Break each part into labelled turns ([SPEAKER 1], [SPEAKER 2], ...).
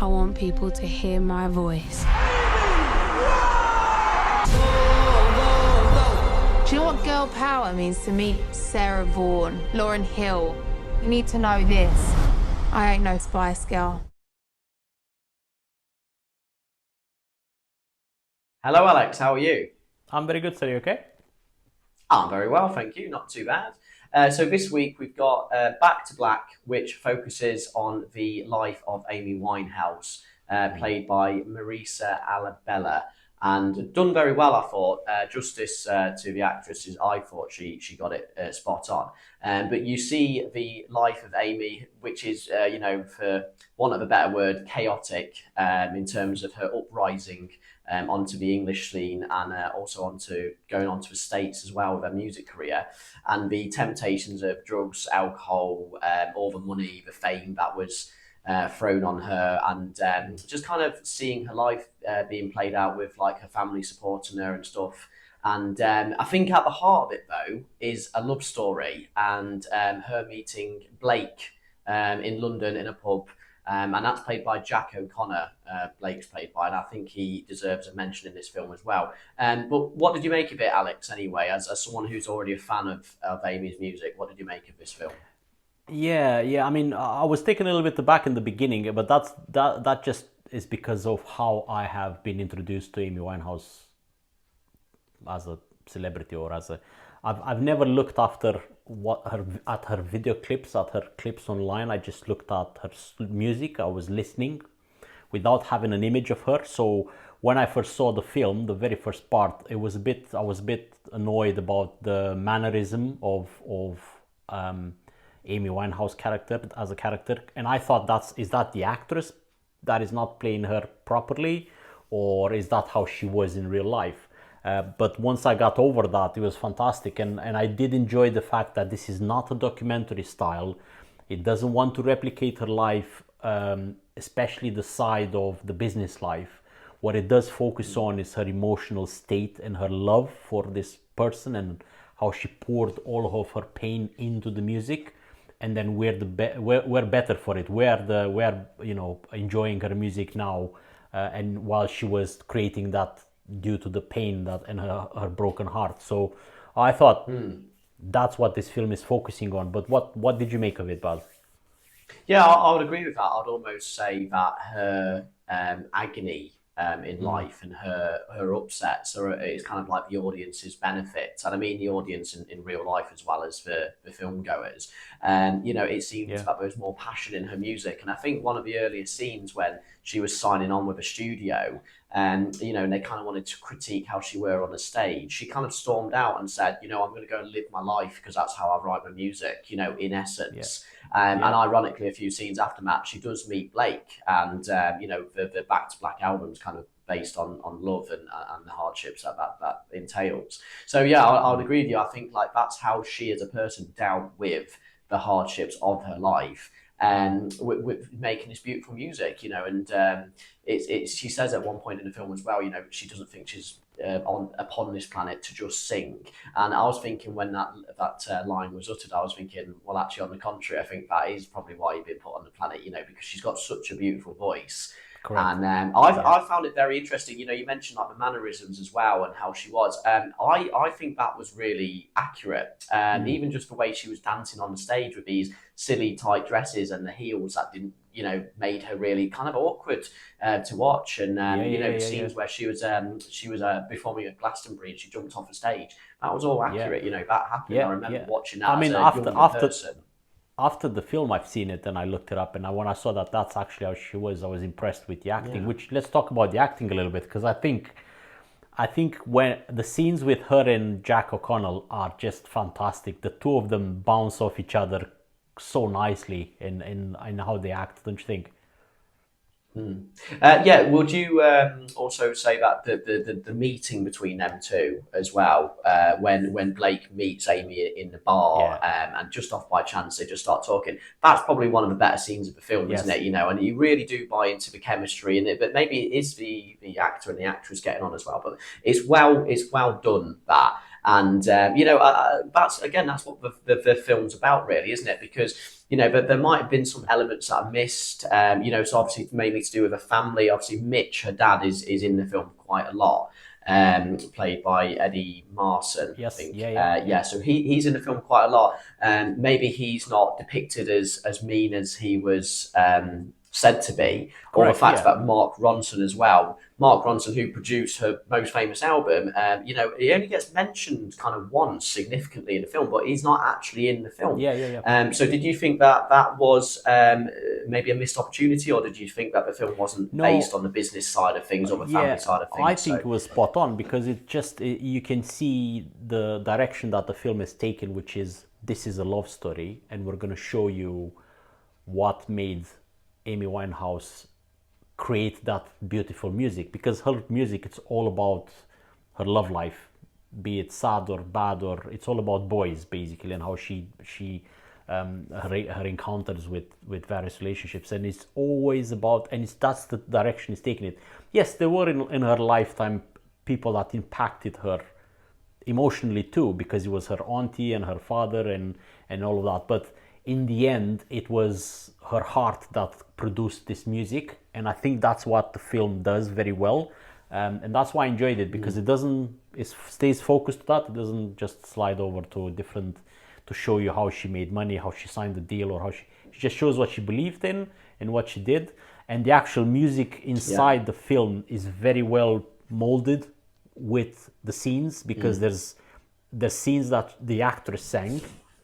[SPEAKER 1] I want people to hear my voice. Do you know what girl power means to me? Sarah Vaughan, Lauryn Hill. You need to know this. I ain't no Spice Girl.
[SPEAKER 2] Hello, Alex. How are you?
[SPEAKER 3] I'm very good, sir. You okay?
[SPEAKER 2] I'm very well, thank you. Not too bad. So this week we've got Back to Black, which focuses on the life of Amy Winehouse, played by Marisa Alabella, and done very well. I thought justice to the actress is I thought she got it spot on. But you see the life of Amy, which is for want of a better word, chaotic in terms of her uprising onto the English scene and also going onto the States as well with her music career, and the temptations of drugs, alcohol, all the money, the fame that was thrown on her, and just kind of seeing her life being played out with like her family supporting her and stuff. And I think at the heart of it though is a love story, and her meeting Blake in London in a pub. And that's played by Jack O'Connor. Blake's played by, and I think he deserves a mention in this film as well. But what did you make of it, Alex, anyway, as someone who's already a fan of Amy's music? What did you make of this film?
[SPEAKER 3] Yeah. I mean, I was taken a little bit aback in the beginning, but that just is because of how I have been introduced to Amy Winehouse as a celebrity, or as a. I've never looked after at her video clips, at her clips online. I just looked at her music. I was listening without having an image of her. So when I first saw the film, the very first part, I was a bit annoyed about the mannerism of Amy Winehouse character as a character, and I thought is that the actress that is not playing her properly, or is that how she was in real life? But once I got over that, it was fantastic, and I did enjoy the fact that this is not a documentary style. It doesn't want to replicate her life, especially the side of the business life. What it does focus on is her emotional state and her love for this person, and how she poured all of her pain into the music. And then we're better for it. We're enjoying her music now, and while she was creating that due to the pain that and her broken heart. So I thought that's what this film is focusing on. But what did you make of it, Baz?
[SPEAKER 2] Yeah, I would agree with that. I'd almost say that her agony in life and her upsets is kind of like the audience's benefit. And I mean the audience in real life as well as the film goers. It seems that there was more passion in her music. And I think one of the earlier scenes when she was signing on with a studio, and they kind of wanted to critique how she were on the stage, she kind of stormed out and said, I'm going to go and live my life because that's how I write my music, in essence. And ironically, a few scenes after that, she does meet Blake, and the Back to Black album's kind of based on love and the hardships that entails. So yeah, I would agree with you. I think like that's how she as a person dealt with the hardships of her life, and with making this beautiful music, and she says at one point in the film as well, she doesn't think she's upon this planet to just sing. And I was thinking when that line was uttered, I was thinking, well, actually, on the contrary, I think that is probably why you've been put on the planet, because she's got such a beautiful voice.
[SPEAKER 3] Correct.
[SPEAKER 2] And I found it very interesting. You mentioned like the mannerisms as well and how she was. I think that was really accurate. Even just the way she was dancing on the stage with these silly tight dresses and the heels that didn't, made her really kind of awkward to watch. And scenes where she was performing at Glastonbury and she jumped off the stage. That was all accurate. That happened. I remember watching that. I mean,
[SPEAKER 3] after the film, I've seen it and I looked it up, and when I saw that that's actually how she was, I was impressed with the acting. Which, let's talk about the acting a little bit, because I think when the scenes with her and Jack O'Connell are just fantastic. The two of them bounce off each other so nicely in how they act, don't you think?
[SPEAKER 2] Would you also say that the meeting between them two as well, when Blake meets Amy in the bar, and just off by chance they just start talking, that's probably one of the better scenes of the film, isn't it? And you really do buy into the chemistry in it, but maybe it is the actor and the actress getting on as well, but it's well done, that. And that's what the film's about, really, isn't it? Because but there might have been some elements that I missed. So obviously mainly to do with a family. Obviously, Mitch, her dad, is in the film quite a lot. Played by Eddie Marson, I
[SPEAKER 3] Yes,
[SPEAKER 2] think.
[SPEAKER 3] yeah.
[SPEAKER 2] So he's in the film quite a lot. Maybe he's not depicted as mean as he was said to be, or the
[SPEAKER 3] Correct,
[SPEAKER 2] fact
[SPEAKER 3] yeah.
[SPEAKER 2] that MarkRonson as well. MarkRonson, who produced her most famous album, he only gets mentioned kind of once significantly in the film, but he's not actually in the film.
[SPEAKER 3] Yeah.
[SPEAKER 2] So did you think that was maybe a missed opportunity, or did you think that the film wasn't based on the business side of things or the family side of things?
[SPEAKER 3] I think it was spot on, because you can see the direction that the film is taken, which is, this is a love story, and we're going to show you what made Amy Winehouse create that beautiful music, because her music, it's all about her love life, be it sad or bad, or it's all about boys basically, and how her encounters with various relationships, and it's always about, and that's the direction he's taking it. Yes, there were in her lifetime people that impacted her emotionally too, because it was her auntie and her father and all of that, but in the end it was her heart that produced this music, and I think that's what the film does very well, and that's why I enjoyed it, because it stays focused to that. It doesn't just slide over to to show you how she made money, how she signed the deal, or how she just shows what she believed in and what she did. And the actual music inside the film is very well molded with the scenes, because there's scenes that the actress sang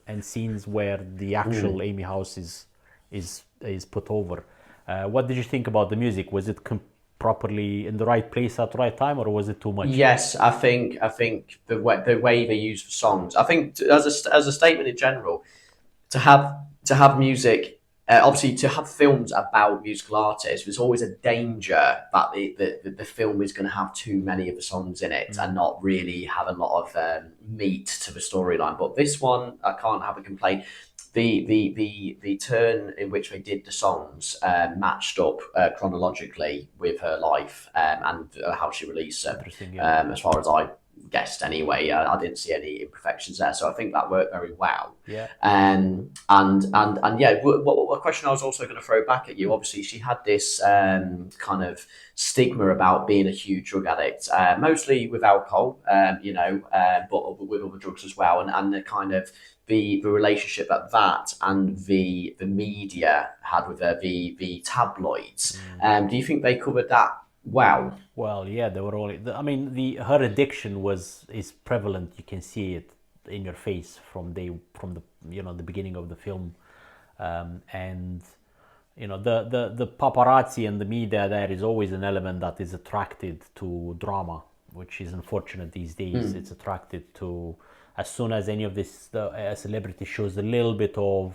[SPEAKER 3] and scenes where the actual Amy House is put over. What did you think about the music? Was it properly in the right place at the right time, or was it too much?
[SPEAKER 2] Yes, I think the way they use the songs. I think as a statement in general, to have music, obviously to have films about musical artists, there's always a danger that the film is going to have too many of the songs in it and not really have a lot of meat to the storyline. But this one, I can't have a complaint. The turn in which they did the songs matched up chronologically with her life and how she released them. As far as I guessed, anyway, I didn't see any imperfections there, so I think that worked very well.
[SPEAKER 3] Yeah.
[SPEAKER 2] And yeah, what question I was also going to throw back at you. Obviously, she had this kind of stigma about being a huge drug addict, mostly with alcohol, but with other drugs as well, and the kind of the relationship that and the media had with her, the tabloids. Do you think they covered that well?
[SPEAKER 3] Well, yeah, they were all. I mean, her addiction is prevalent. You can see it in your face from the beginning of the film, and the paparazzi and the media. There is always an element that is attracted to drama, which is unfortunate these days. It's attracted to, as soon as any of this a celebrity shows a little bit of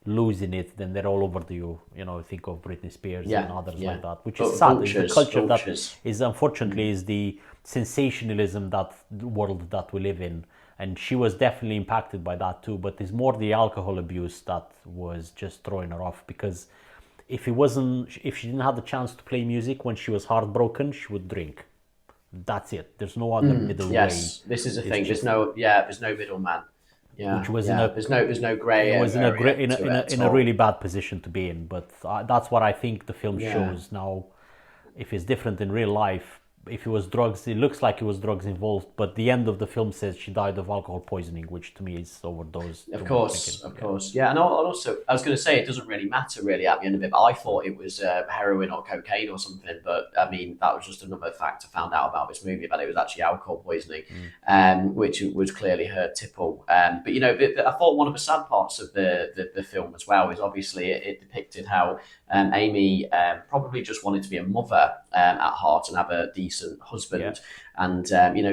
[SPEAKER 3] losing it, then they're all over you. Think of Britney Spears and others like that, which is sad. It's the culture that is, unfortunately, is the sensationalism world that we live in, and she was definitely impacted by that too. But it's more the alcohol abuse that was just throwing her off, because if she didn't have the chance to play music when she was heartbroken, she would drink. That's it. There's no other middle way.
[SPEAKER 2] Yes, this is the thing. There's no middleman. Yeah,
[SPEAKER 3] which was
[SPEAKER 2] there's no grey.
[SPEAKER 3] It was in a really bad position to be in. But that's what I think the film shows now. If it's different in real life, if it was drugs, it looks like it was drugs involved. But the end of the film says she died of alcohol poisoning, which to me is overdose.
[SPEAKER 2] Of course. Yeah, and also I was going to say, it doesn't really matter really at the end of it. But I thought it was heroin or cocaine or something. But I mean, that was just another fact I found out about this movie, that it was actually alcohol poisoning, which was clearly her tipple. But I thought one of the sad parts of the film as well is obviously it depicted how Amy probably just wanted to be a mother at heart and have a decent husband, and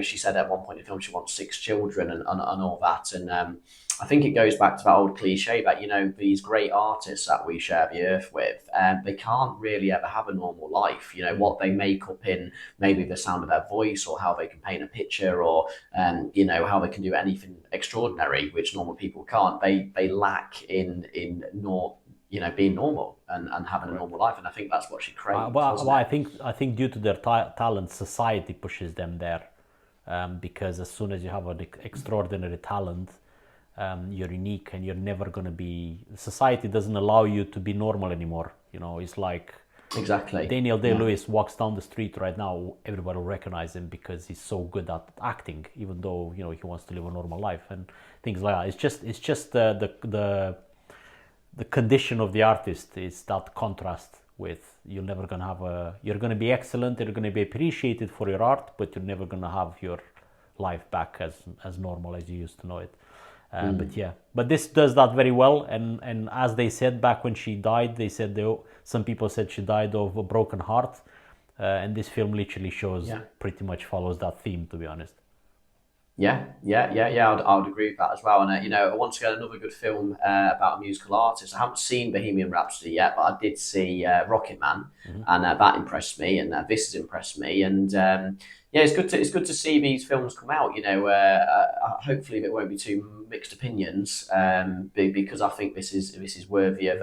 [SPEAKER 2] she said at one point in the film she wants 6 children and all that, and I think it goes back to that old cliche that these great artists that we share the earth with, they can't really ever have a normal life. What they make up in maybe the sound of their voice, or how they can paint a picture, or how they can do anything extraordinary which normal people can't. They lack in being normal and having a normal life, and I think that's what she craves.
[SPEAKER 3] I think due to their talent, society pushes them there, because as soon as you have an extraordinary talent, you're unique, and you're never going to be. Society doesn't allow you to be normal anymore. You know, it's like
[SPEAKER 2] Exactly.
[SPEAKER 3] Daniel Day-Lewis walks down the street right now, everybody will recognize him because he's so good at acting, even though he wants to live a normal life and things like that. It's just the condition of the artist is that contrast with you're never gonna have you're gonna be excellent, you're gonna be appreciated for your art, but you're never gonna have your life back as normal as you used to know it. But this does that very well, and as they said back when she died, they said some people said she died of a broken heart, and this film literally shows pretty much follows that theme, to be honest.
[SPEAKER 2] Yeah. I would agree with that as well. And once again, another good film about a musical artist. I haven't seen Bohemian Rhapsody yet, but I did see Rocket Man, and that impressed me, and this has impressed me. And it's good to see these films come out. Hopefully there won't be too mixed opinions, because I think this is worthy of.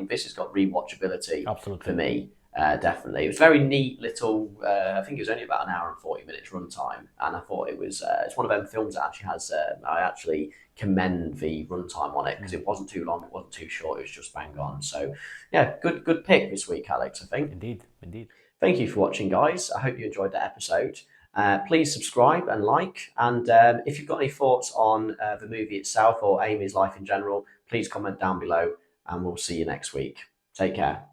[SPEAKER 2] This has got rewatchability.
[SPEAKER 3] Absolutely.
[SPEAKER 2] For me. Definitely. It was a very neat little, I think it was only about an hour and 40 minutes runtime, and I thought it was, it's one of them films that actually has, I actually commend the runtime on it, because it wasn't too long, it wasn't too short, it was just bang on. So yeah, good pick this week, Alex, I think.
[SPEAKER 3] Indeed.
[SPEAKER 2] Thank you for watching, guys. I hope you enjoyed that episode. Please subscribe and like, and if you've got any thoughts on the movie itself or Amy's life in general, please comment down below, and we'll see you next week. Take care.